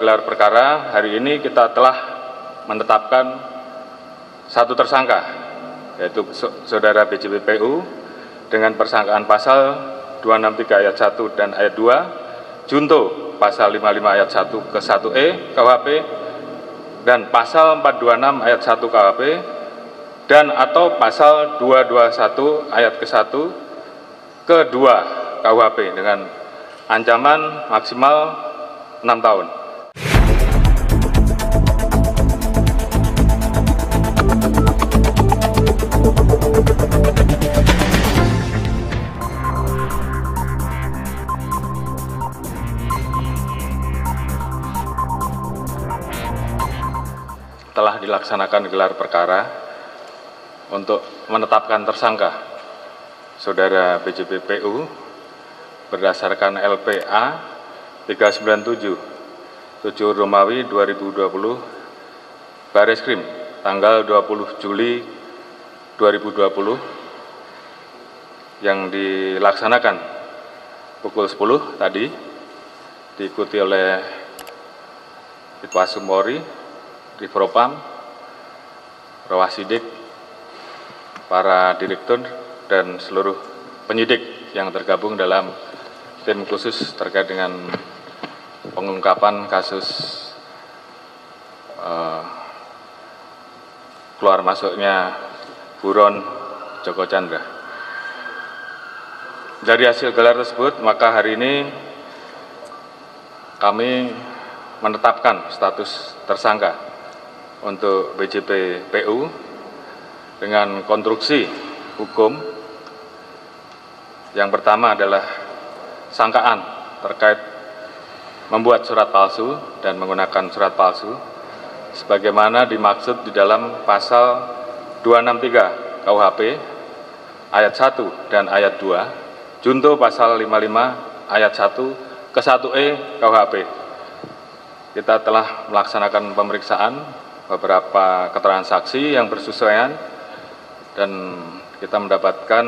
Gelar perkara hari ini kita telah menetapkan satu tersangka, yaitu saudara BJPPU dengan persangkaan pasal 263 ayat 1 dan ayat 2, junto pasal 55 ayat 1 ke 1E KUHP dan pasal 426 ayat 1 KUHP dan atau pasal 221 ayat ke 1 ke 2 KUHP dengan ancaman maksimal 6 tahun. Telah dilaksanakan gelar perkara untuk menetapkan tersangka saudara BJPPU berdasarkan LPA 397 7 Romawi 2020 Bareskrim tanggal 20 Juli 2020 yang dilaksanakan pukul 10 tadi, diikuti oleh Itwasum Polri, Divpropam, Rawasidik, para direktur dan seluruh penyidik yang tergabung dalam tim khusus terkait dengan pengungkapan kasus keluar masuknya buron Joko Chandra. Dari hasil gelar tersebut, maka hari ini kami menetapkan status tersangka untuk BJPPU dengan konstruksi hukum. Yang pertama adalah sangkaan terkait membuat surat palsu dan menggunakan surat palsu sebagaimana dimaksud di dalam pasal 263 KUHP ayat 1 dan ayat 2 junto pasal 55 ayat 1 ke 1E KUHP. Kita telah melaksanakan pemeriksaan beberapa keterangan saksi yang bersesuaian dan kita mendapatkan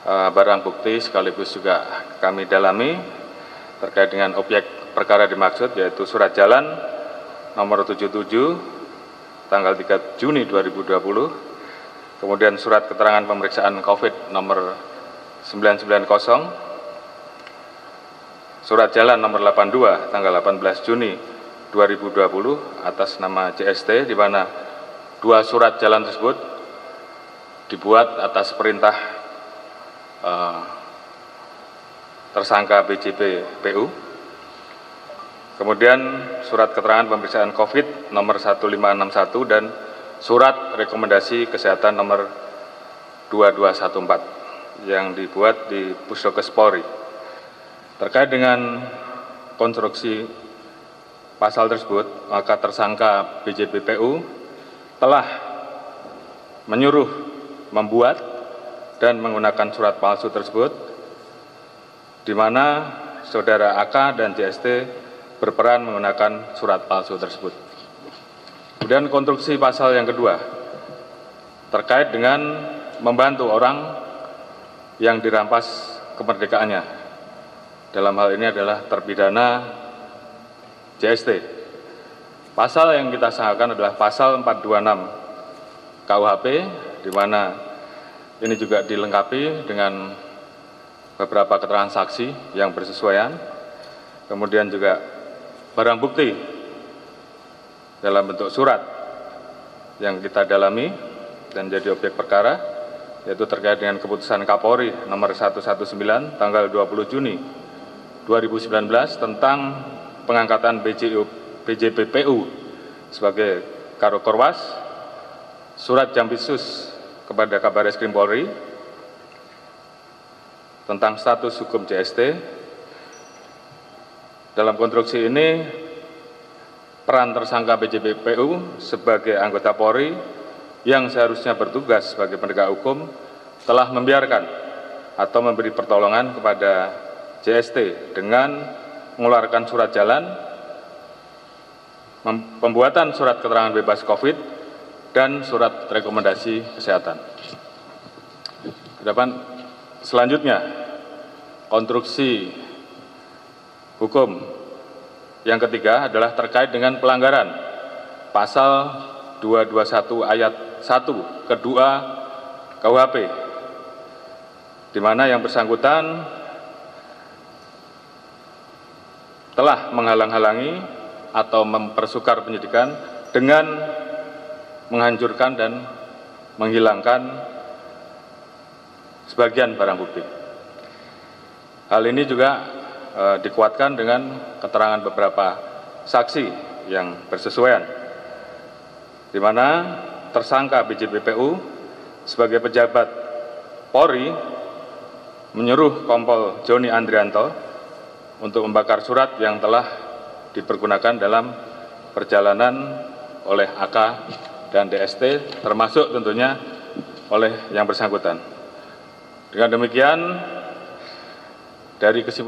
barang bukti sekaligus juga kami dalami terkait dengan objek perkara dimaksud, yaitu surat jalan nomor 77 tanggal 3 Juni 2020, kemudian surat keterangan pemeriksaan COVID nomor 990, surat jalan nomor 82 tanggal 18 Juni 2020 atas nama JST, di mana dua surat jalan tersebut dibuat atas perintah tersangka BJPPU. Kemudian surat keterangan pemeriksaan COVID nomor 1561 dan surat rekomendasi kesehatan nomor 2214 yang dibuat di Pusdokes Polri. Terkait dengan konstruksi pasal tersebut, maka tersangka BJPPU telah menyuruh membuat dan menggunakan surat palsu tersebut, di mana saudara AK dan JST berperan menggunakan surat palsu tersebut. Kemudian konstruksi pasal yang kedua terkait dengan membantu orang yang dirampas kemerdekaannya. Dalam hal ini adalah terpidana JST. Pasal yang kita sangkakan adalah pasal 426 KUHP, di mana ini juga dilengkapi dengan beberapa keterangan saksi yang bersesuaian, kemudian juga barang bukti dalam bentuk surat yang kita dalami dan jadi objek perkara, yaitu terkait dengan keputusan Kapolri nomor 119 tanggal 20 Juni 2019 tentang pengangkatan BJPPU sebagai Karokorwas, surat Jampisus kepada Kabareskrim Polri tentang status hukum JST. Dalam konstruksi ini, peran tersangka BJPPU sebagai anggota Polri yang seharusnya bertugas sebagai penegak hukum telah membiarkan atau memberi pertolongan kepada JST dengan mengeluarkan surat jalan, pembuatan surat keterangan bebas COVID, dan surat rekomendasi kesehatan. Kedepan selanjutnya, konstruksi hukum yang ketiga adalah terkait dengan pelanggaran pasal 221 ayat 1 kedua KUHP, di mana yang bersangkutan telah menghalang-halangi atau mempersukar penyidikan dengan menghancurkan dan menghilangkan sebagian barang bukti. Hal ini juga dikuatkan dengan keterangan beberapa saksi yang bersesuaian, di mana tersangka BJPPU sebagai pejabat Polri menyuruh Kompol Joni Andrianto untuk membakar surat yang telah dipergunakan dalam perjalanan oleh AK dan DST, termasuk tentunya oleh yang bersangkutan. Dengan demikian, dari kesimpulan